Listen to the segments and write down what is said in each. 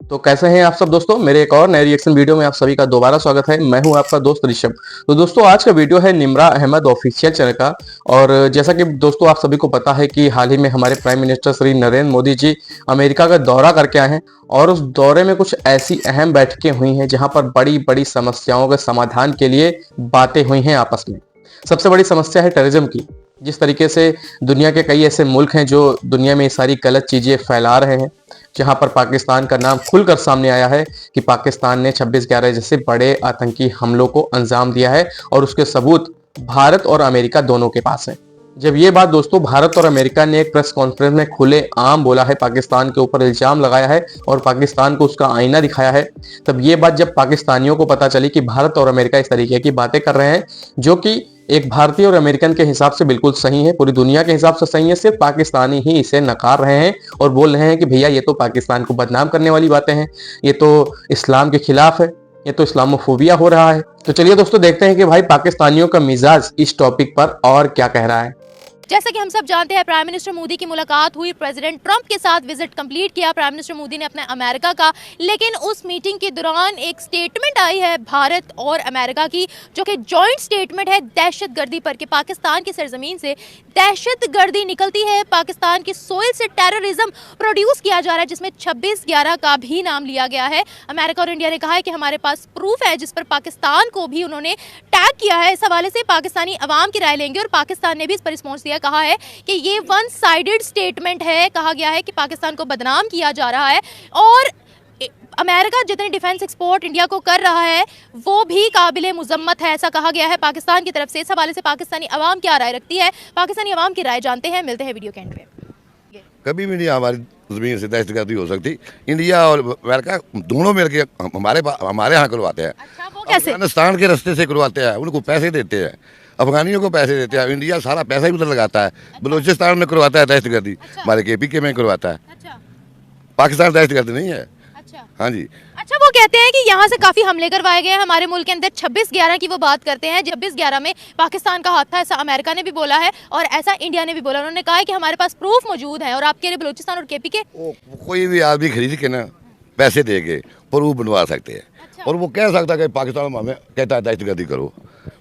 तो कैसे हैं आप सब दोस्तों। मेरे एक और नए रिएक्शन वीडियो में आप सभी का दोबारा स्वागत है। मैं हूं आपका दोस्त ऋषभ। तो दोस्तों आज का वीडियो है निम्रा अहमद ऑफिशियल चैनल का। और जैसा कि दोस्तों आप सभी को पता है कि हाल ही में हमारे prime minister Shri Narendra Modi ji America का दौरा करके आए हैं और उस दौरे में कुछ ऐसी अहम बैठकें हुई हैं जहां पर बड़ी बड़ी समस्याओं के समाधान के लिए बातें हुई हैं आपस में। सबसे बड़ी समस्या है टेररिज्म की। जिस तरीके से दुनिया के कई ऐसे मुल्क हैं जो दुनिया में ये सारी गलत चीजें फैला रहे हैं, जहां पर पाकिस्तान का नाम खुलकर सामने आया है कि पाकिस्तान ने 26/11 जैसे बड़े आतंकी हमलों को अंजाम दिया है और उसके सबूत भारत और अमेरिका दोनों के पास है। जब ये बात दोस्तों भारत और अमेरिका ने एक प्रेस कॉन्फ्रेंस में खुले आम बोला है, पाकिस्तान के ऊपर इल्जाम लगाया है और पाकिस्तान को उसका आईना दिखाया है, तब ये बात जब पाकिस्तानियों को पता चली कि भारत और अमेरिका इस तरीके की बातें कर रहे हैं जो कि एक भारतीय और अमेरिकन के हिसाब से बिल्कुल सही है, पूरी दुनिया के हिसाब से सही है, सिर्फ पाकिस्तानी ही इसे नकार रहे हैं और बोल रहे हैं कि भैया ये तो पाकिस्तान को बदनाम करने वाली बातें हैं, ये तो इस्लाम के खिलाफ है, ये तो इस्लामोफोबिया हो रहा है। तो चलिए दोस्तों देखते हैं कि भाई पाकिस्तानियों का मिजाज इस टॉपिक पर और क्या कह रहा है। जैसा कि हम सब जानते हैं, प्राइम मिनिस्टर मोदी की मुलाकात हुई, प्रेसिडेंट ट्रंप के साथ विजिट कंप्लीट किया प्राइम मिनिस्टर मोदी ने अपने अमेरिका का। लेकिन उस मीटिंग के दौरान एक स्टेटमेंट आई है भारत और अमेरिका की, जो कि जॉइंट स्टेटमेंट है दहशतगर्दी पर, कि पाकिस्तान की सरजमीन से दहशतगर्दी निकलती है, पाकिस्तान की सोइल से टेररिज्म प्रोड्यूस किया जा रहा है, जिसमें 26/11 का भी नाम लिया गया है। अमेरिका और इंडिया ने कहा है कि हमारे पास प्रूफ है, जिस पर पाकिस्तान को भी उन्होंने टैग किया है। इस हवाले से पाकिस्तानी अवाम की राय लेंगे और पाकिस्तान ने भी इस पर रिस्पॉन्स दिया, कहा है कि ये वन साइडेड स्टेटमेंट है। कहा गया है कि पाकिस्तान को बदनाम किया जा रहा है और अमेरिका जितने डिफेंस एक्सपोर्ट इंडिया को कर रहा है वो भी काबिले मुजम्मत है, ऐसा कहा गया है पाकिस्तान की तरफ से। इस हवाले से पाकिस्तानी अवाम क्या राय रखती है, पाकिस्तानी अवाम की राय जानते हैं। मिलते हैं वीडियो के एंड पे। कभी भी नहीं हमारी ज़मीन से दहशतगर्दी हो सकती। इंडिया और अमेरिका दोनों मिलकर हमारे यहाँ करवाते हैं। अच्छा, वो कैसे? अफगानिस्तान के रास्ते से करवाते हैं, उनको पैसे देते हैं, अफगानियों को पैसे देते हैं। इंडिया सारा पैसा ही उधर लगाता है। बलूचिस्तान में करवाता है दहशतगर्दी, हमारे KPK में करवाता है। अच्छा, पाकिस्तान दहशतगर्दी नहीं है। अच्छा, हाँ जी। अच्छा, वो कहते हैं कि यहाँ से काफ़ी हमले करवाए गए हैं हमारे मुल्क के अंदर। 26/11 की वो बात करते हैं, 26/11 में पाकिस्तान का हाथ था, ऐसा अमेरिका ने भी बोला है और ऐसा इंडिया ने भी बोला। उन्होंने कहा है कि हमारे पास प्रूफ मौजूद है और आपके लिए बलूचिस्तान और KPK कोई भी आदमी खरीद के ना पैसे दे के प्रूफ बनवा सकते हैं। अच्छा। और वो कह सकता है कि पाकिस्तान हमें कहता है दहशतगर्दी करो।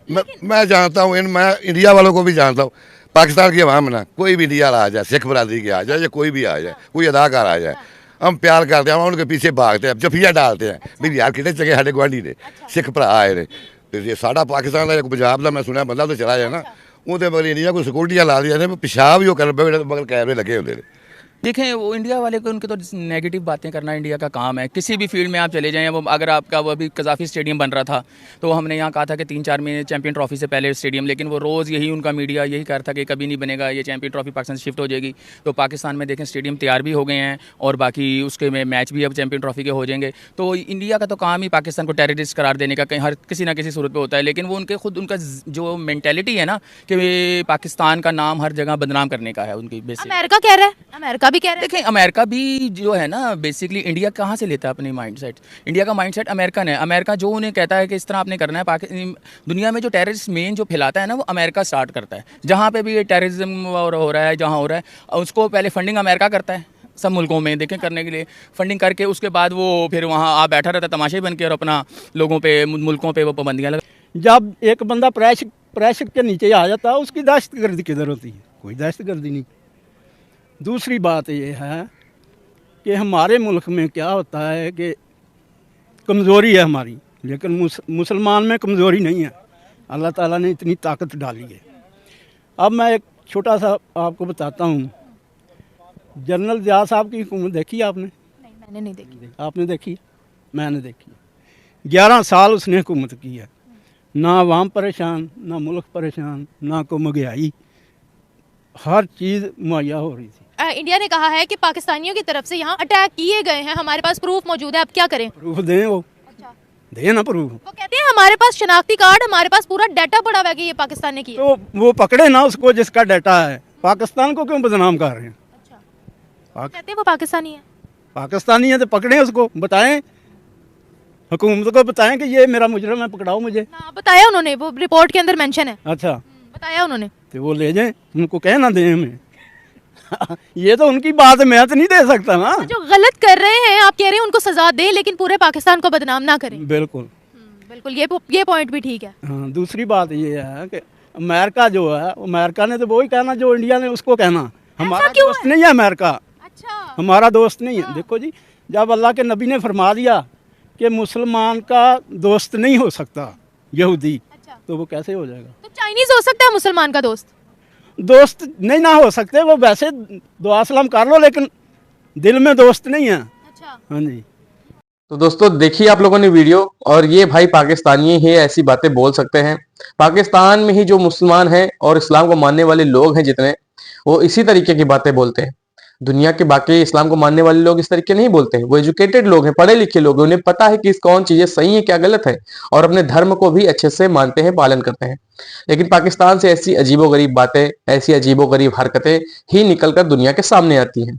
मैं जानता हूँ, मैं इंडिया वालों को भी जानता हूँ। पाकिस्तान की अवाम ना, कोई भी इंडिया आ जाए, सिख बरादरी के आ जाए या कोई भी आ जाए, कोई अदाकार आ जाए, हम प्यार करते हैं, हम उनके पीछे भागते हैं, जफिया डालते हैं भी यार कितने चंगे साढ़े गुआढ़ी ने सिख भरा आए ने। तो ये साढ़ा पाकिस्तान का पंजाब का मैं सुना बंदा तो चला जाए ना, उनके मगर इंडिया को सिक्योरिटियाँ ला दिया, पेशाब ही वो कर मगर कैमरे लगे होते हैं। देखें, वो इंडिया वाले को उनके तो नेगेटिव बातें करना इंडिया का काम है। किसी भी फील्ड में आप चले जाएं, वो अगर आपका वो अभी कज़ाफ़ी स्टेडियम बन रहा था तो हमने यहाँ कहा था कि 3-4 महीने चैंपियन ट्रॉफी से पहले स्टेडियम, लेकिन वो रोज़ यही उनका मीडिया यही कह रहा था कि कभी नहीं बनेगा, ये चैंपियन ट्रॉफी पाकिस्तान शिफ्ट हो जाएगी। तो पाकिस्तान में देखें स्टेडियम तैयार भी हो गए हैं और बाकी उसके में मैच भी अब चैंपियन ट्रॉफी के हो जाएंगे। तो इंडिया का तो काम ही पाकिस्तान को टेररिस्ट करार देने का कहीं हर किसी ना किसी सूरत पर होता है। लेकिन वो उनके खुद उनका जो मैंटेलिटी है ना कि पाकिस्तान का नाम हर जगह बदनाम करने का है उनकी बेसिक। अमेरिका कह रहा है, अमेरिका भी कह रहा है। देखें, अमेरिका भी जो है ना, बेसिकली इंडिया कहाँ से लेता है अपनी माइंडसेट। इंडिया का माइंडसेट अमेरिकन है। अमेरिका जो उन्हें कहता है कि इस तरह आपने करना है। दुनिया में जो टेररिस्ट मेन जो फैलाता है ना, वो अमेरिका स्टार्ट करता है। जहाँ पे भी ये टेररिज्म हो रहा है, जहाँ हो रहा है, उसको पहले फंडिंग अमेरिका करता है सब मुल्कों में, देखें, करने के लिए फंडिंग करके उसके बाद वो फिर वहाँ आ बैठा रहता है तमाशे बन के और अपना लोगों पे मुल्कों पे वो पाबंदियाँ लगा। जब एक बंदा प्रेशर के नीचे आ जाता है, उसकी दहशतगर्दी किधर होती है? कोई दहशतगर्दी नहीं। दूसरी बात ये है कि हमारे मुल्क में क्या होता है कि कमज़ोरी है हमारी, लेकिन मुसलमान में कमज़ोरी नहीं है। अल्लाह ताला ने इतनी ताकत डाली है। अब मैं एक छोटा सा आपको बताता हूँ। जनरल ज़िया साहब की हुकूमत देखी आपने? नहीं, मैंने नहीं देखी। आपने देखी? मैंने देखी। 11 साल उसने हुकूमत की है। ना अवाम परेशान, ना मुल्क परेशान, ना को महंगाई, हर चीज़ मुहैया हो रही थी। इंडिया ने कहा है कि पाकिस्तानियों की तरफ से यहाँ अटैक किए गए हैं, हमारे पास प्रूफ मौजूद है, अब क्या करें? प्रूफ दें, वो अच्छा, दें ना प्रूफ। वो कहते हैं हमारे पास शनाख्ती कार्ड, हमारे पास पूरा डाटा पड़ा हुआ है कि ये पाकिस्तान ने किया। तो वो पकड़े ना उसको जिसका डाटा है। पाकिस्तान को क्यों बदनाम कर रहे हैं? अच्छा, कहते हैं वो पाकिस्तानी है। पाकिस्तानी है तो पकड़ें उसको, बताएं हुकूमत को, बताएं कि ये मेरा मुजरिम है, पकड़ाओ मुझे। हाँ, बताया उन्होंने, वो रिपोर्ट के अंदर मेंशन है। अच्छा, बताया उन्होंने। तो वो ले जाएं, उनको कह ना दें हमें। ये तो उनकी बात है, मैं तो नहीं दे सकता ना। जो गलत कर रहे हैं आप कह रहे हैं उनको सजा दे, लेकिन पूरे पाकिस्तान को बदनाम ना करें। बिल्कुल। बिल्कुल, ये पॉइंट भी ठीक है। हाँ, दूसरी बात ये है कि अमेरिका जो है, अमेरिका ने तो वही कहना जो इंडिया ने उसको कहना। हमारा क्यों दोस्त नहीं है अमेरिका, अच्छा, हमारा दोस्त नहीं है। देखो जी, जब अल्लाह के नबी ने फरमा दिया कि मुसलमान का दोस्त नहीं हो सकता यहूदी, अच्छा, तो वो कैसे हो जाएगा? तो चाइनीज हो सकता है मुसलमान का दोस्त? दोस्त नहीं ना हो सकते, वो वैसे दुआ सलाम कर लो लेकिन दिल में दोस्त नहीं है। अच्छा, हाँ जी। तो दोस्तों देखिए आप लोगों ने वीडियो, और ये भाई पाकिस्तानी ही ऐसी बातें बोल सकते हैं। पाकिस्तान में ही जो मुसलमान हैं और इस्लाम को मानने वाले लोग हैं जितने, वो इसी तरीके की बातें बोलते हैं। दुनिया के बाकी इस्लाम को मानने वाले लोग इस तरीके नहीं बोलते हैं। वो एजुकेटेड लोग हैं, पढ़े लिखे लोग हैं, उन्हें पता है कि कौन चीजें सही है क्या गलत है, और अपने धर्म को भी अच्छे से मानते हैं, पालन करते हैं। लेकिन पाकिस्तान से ऐसी अजीबोगरीब बातें, ऐसी अजीबोगरीब हरकतें ही निकलकर दुनिया के सामने आती हैं।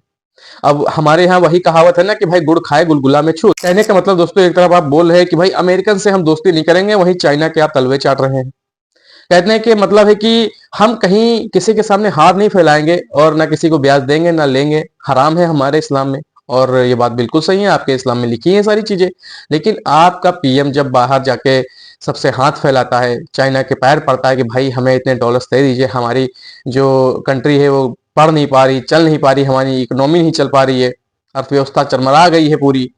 अब हमारे यहाँ वही कहावत है ना कि भाई गुड़ खाए गुलगुला में छूट। कहने का मतलब दोस्तों, एक तरफ आप बोल रहे हैं कि भाई अमेरिकन से हम दोस्ती नहीं करेंगे, वहीं चाइना के आप तलवे चाट रहे हैं। कहने के मतलब है कि हम कहीं किसी के सामने हाथ नहीं फैलाएंगे और ना किसी को ब्याज देंगे ना लेंगे, हराम है हमारे इस्लाम में। और ये बात बिल्कुल सही है, आपके इस्लाम में लिखी है सारी चीजें। लेकिन आपका पीएम जब बाहर जाके सबसे हाथ फैलाता है, चाइना के पैर पड़ता है कि भाई हमें इतने डॉलर्स दे दीजिए, हमारी जो कंट्री है वो पढ़ नहीं पा रही, चल नहीं पा रही, हमारी इकोनॉमी नहीं चल पा रही है, अर्थव्यवस्था चरमरा गई है पूरी,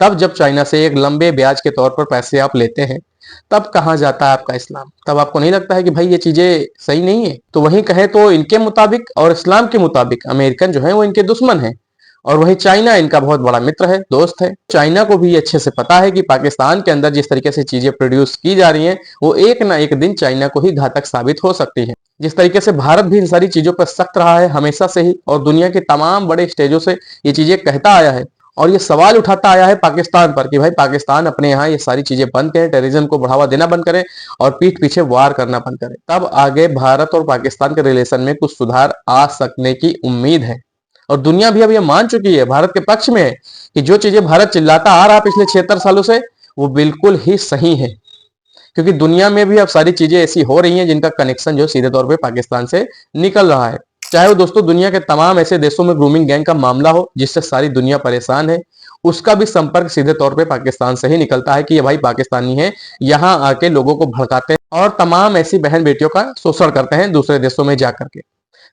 तब जब चाइना से एक लंबे ब्याज के तौर पर पैसे आप लेते हैं, तब कहाँ जाता है आपका इस्लाम? तब आपको नहीं लगता है कि भाई ये चीजें सही नहीं है? तो वहीं कहें तो इनके मुताबिक और इस्लाम के मुताबिक अमेरिकन जो है वो इनके दुश्मन है, और वहीं चाइना इनका बहुत बड़ा मित्र है, दोस्त है। चाइना को भी अच्छे से पता है कि पाकिस्तान के अंदर जिस तरीके से चीजें प्रोड्यूस की जा रही हैं, वो एक ना एक दिन चाइना को ही घातक साबित हो सकती है। जिस तरीके से भारत भी इन सारी चीजों पर सख्त रहा है हमेशा से ही, और दुनिया के तमाम बड़े स्टेजों से ये चीजें कहता आया है, और ये सवाल उठाता आया है पाकिस्तान पर कि भाई पाकिस्तान अपने यहाँ ये सारी चीजें बंद करें, टेररिज्म को बढ़ावा देना बंद करें और पीठ पीछे वार करना बंद करें, तब आगे भारत और पाकिस्तान के रिलेशन में कुछ सुधार आ सकने की उम्मीद है। और दुनिया भी अब ये मान चुकी है, भारत के पक्ष में है, कि जो चीजें भारत चिल्लाता आ रहा पिछले 76 सालों से वो बिल्कुल ही सही है। क्योंकि दुनिया में भी अब सारी चीजें ऐसी हो रही हैं जिनका कनेक्शन जो सीधे तौर पे पाकिस्तान से निकल रहा है। चाहे वो दोस्तों दुनिया के तमाम ऐसे देशों में ग्रूमिंग गैंग का मामला हो जिससे सारी दुनिया परेशान है, उसका भी संपर्क सीधे तौर पे पाकिस्तान से ही निकलता है कि ये भाई पाकिस्तानी है, यहाँ आके लोगों को भड़काते हैं और तमाम ऐसी बहन बेटियों का शोषण करते हैं दूसरे देशों में जा करके।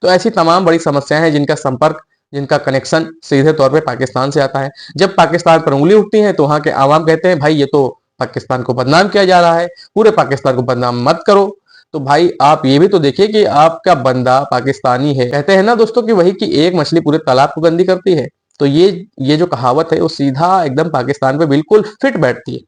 तो ऐसी तमाम बड़ी समस्याएं हैं जिनका संपर्क, जिनका कनेक्शन सीधे तौर पे पाकिस्तान से आता है। जब पाकिस्तान पर उंगली उठती है तो वहां के आवाम कहते हैं भाई ये तो पाकिस्तान को बदनाम किया जा रहा है, पूरे पाकिस्तान को बदनाम मत करो। तो भाई आप ये भी तो देखिए कि आपका बंदा पाकिस्तानी है। कहते हैं ना दोस्तों कि वही की एक मछली पूरे तालाब को गंदी करती है। तो ये जो कहावत है वो सीधा एकदम पाकिस्तान पे बिल्कुल फिट बैठती है,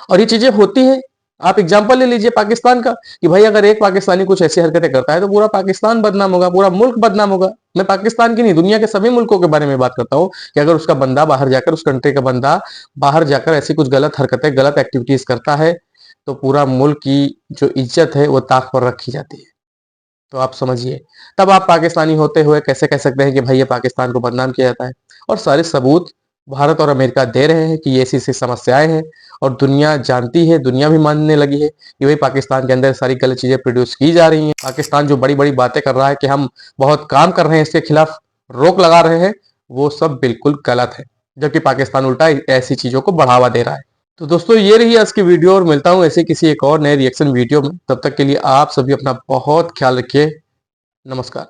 और ये चीजें होती हैं। आप एग्जाम्पल ले लीजिए पाकिस्तान का कि भाई अगर एक पाकिस्तानी कुछ ऐसी हरकतें करता है तो पूरा पाकिस्तान बदनाम होगा, पूरा मुल्क बदनाम होगा। मैं पाकिस्तान की नहीं, दुनिया के सभी मुल्कों के बारे में बात करता हूँ कि अगर उसका बंदा बाहर जाकर, उस कंट्री का बंदा बाहर जाकर ऐसी कुछ गलत हरकतें, गलत एक्टिविटीज करता है तो पूरा मुल्क की जो इज्जत है वो ताक पर रखी जाती है। तो आप समझिए, तब आप पाकिस्तानी होते हुए कैसे कह सकते हैं कि भाई ये पाकिस्तान को बदनाम किया जाता है? और सारे सबूत भारत और अमेरिका दे रहे हैं कि ये ऐसी समस्याएं हैं, और दुनिया जानती है, दुनिया भी मानने लगी है कि भाई पाकिस्तान के अंदर सारी गलत चीजें प्रोड्यूस की जा रही हैं। पाकिस्तान जो बड़ी बड़ी बातें कर रहा है कि हम बहुत काम कर रहे हैं, इसके खिलाफ रोक लगा रहे हैं, वो सब बिल्कुल गलत है, जबकि पाकिस्तान उल्टा ऐसी चीजों को बढ़ावा दे रहा है। तो दोस्तों ये रही आज की वीडियो, और मिलता हूँ ऐसे किसी एक और नए रिएक्शन वीडियो में। तब तक के लिए आप सभी अपना बहुत ख्याल रखिए। नमस्कार।